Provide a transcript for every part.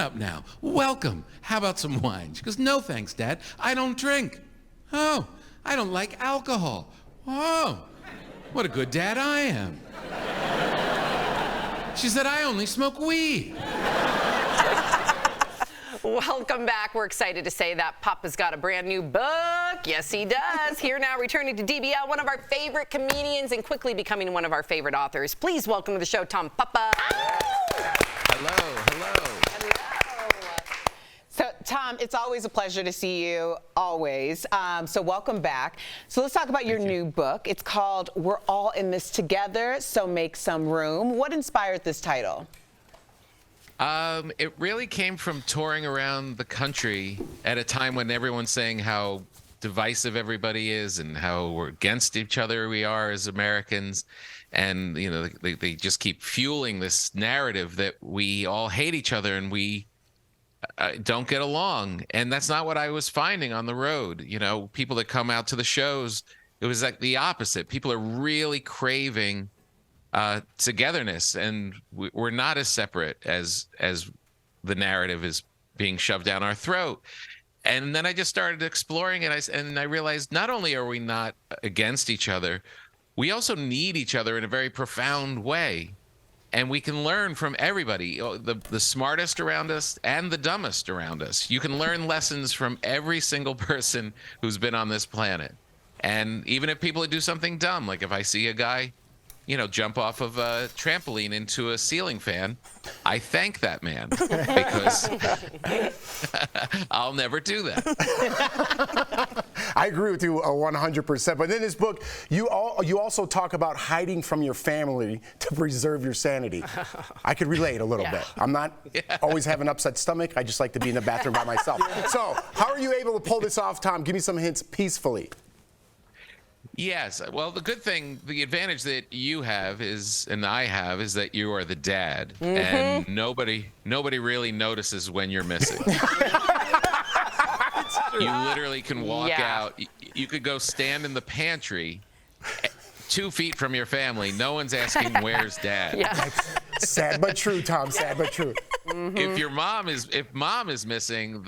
up now. Welcome. How about some wine? She goes, no thanks, Dad. I don't drink. Oh, I don't like alcohol. Oh, what a good dad I am. She said, I only smoke weed. Welcome back. We're excited to say that Papa's got a brand new book. Yes, he does. Here now, returning to DBL, one of our favorite comedians and quickly becoming one of our favorite authors. Please welcome to the show, Tom Papa. Hello. So, Tom, it's always a pleasure to see you, always. So welcome back. So let's talk about your new book. It's called We're All in This Together, So Make Some Room. What inspired this title? It really came from touring around the country at a time when everyone's saying how divisive everybody is and how we're against each other we are as Americans. And, you know, they just keep fueling this narrative that we all hate each other and we don't get along. And that's not what I was finding on the road. You know, people that come out to the shows, it was like the opposite. People are really craving togetherness, and we're not as separate as the narrative is being shoved down our throat. And then I just started exploring it, and I realized not only are we not against each other, we also need each other in a very profound way. And we can learn from everybody, the smartest around us and the dumbest around us. You can learn lessons from every single person who's been on this planet. And even if people do something dumb, like if I see a guy, you know, jump off of a trampoline into a ceiling fan, I thank that man because I'll never do that. I agree with you 100%. But in this book, you also talk about hiding from your family to preserve your sanity. I could relate a little bit. I'm not always have an upset stomach. I just like to be in the bathroom by myself. So how are you able to pull this off, Tom? Give me some hints peacefully. Yes. Well, the good thing, the advantage that you have is, and I have, is that you are the dad, and nobody really notices when you're missing. You literally can walk out. You could go stand in the pantry 2 feet from your family. No one's asking, where's Dad? Sad but true, Tom. Sad but true. If mom is missing,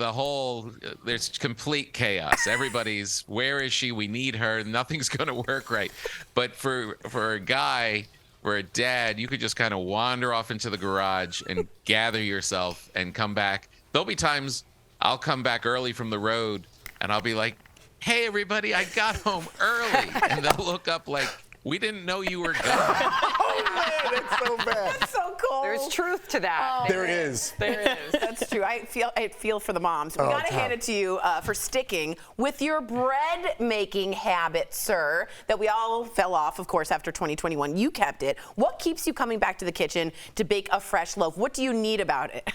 there's complete chaos. Everybody's, where is she? We need her. Nothing's going to work right. But for a guy, for a dad, you could just kind of wander off into the garage and gather yourself and come back. There'll be times I'll come back early from the road and I'll be like, hey, everybody, I got home early. And they'll look up like, we didn't know you were gone. Oh, man, that's so bad. That's so cool. There's truth to that. Oh, there it is. There it is. That's true. I feel for the moms. We got to hand it to you for sticking with your bread making habit, sir, that we all fell off, of course, after 2021. You kept it. What keeps you coming back to the kitchen to bake a fresh loaf? What do you need about it?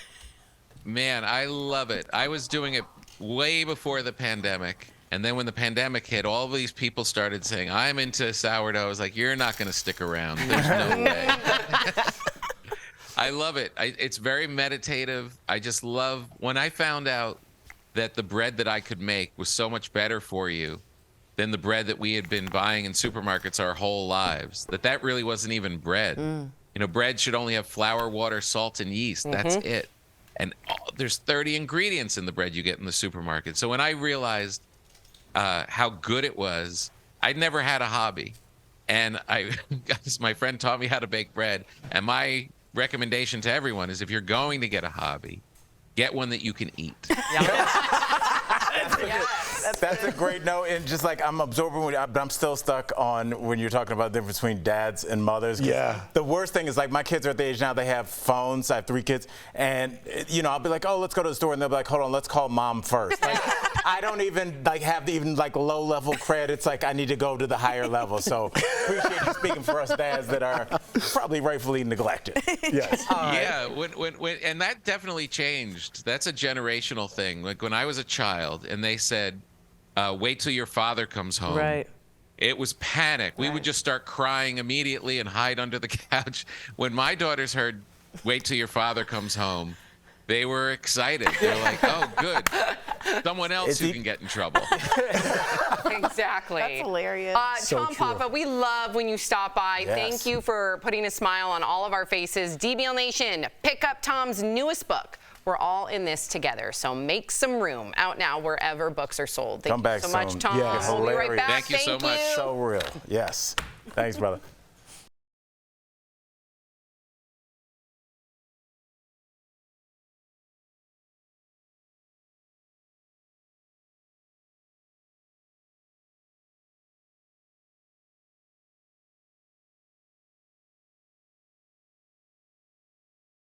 Man, I love it. I was doing it way before the pandemic. And then when the pandemic hit, all of these people started saying, I'm into sourdough. I was like, you're not going to stick around. There's no way. I love it. It's very meditative. I just love, when I found out that the bread that I could make was so much better for you than the bread that we had been buying in supermarkets our whole lives, that really wasn't even bread. You know, bread should only have flour, water, salt, and yeast. That's it. And there's 30 ingredients in the bread you get in the supermarket. So when I realized how good it was, I'd never had a hobby. And my friend taught me how to bake bread. And my recommendation to everyone is if you're going to get a hobby, get one that you can eat. That's a great note, and just like I'm absorbing, but I'm still stuck on when you're talking about the difference between dads and mothers. Yeah. The worst thing is like my kids are at the age now they have phones. I have 3 kids, and you know I'll be like, oh, let's go to the store, and they'll be like, hold on, let's call mom first. Like, I don't even like have the even like low level cred. It's like I need to go to the higher level. So appreciate you speaking for us dads that are probably rightfully neglected. Yes. Yeah, and that definitely changed. That's a generational thing. Like when I was a child, and they said, wait till your father comes home. Right. It was panic. We would just start crying immediately and hide under the couch. When my daughters heard, wait till your father comes home, they were excited. They're like, oh, good. Someone else who can get in trouble. Exactly. That's hilarious. So Tom true. Papa, we love when you stop by. Yes. Thank you for putting a smile on all of our faces. DBL Nation, pick up Tom's newest book, We're all in this together, so make some room. Out now wherever books are sold. Thank Come back you so much, soon. Tom. Yeah, We'll be right hilarious. back. Thank you so much. So real. Yes. Thanks, brother.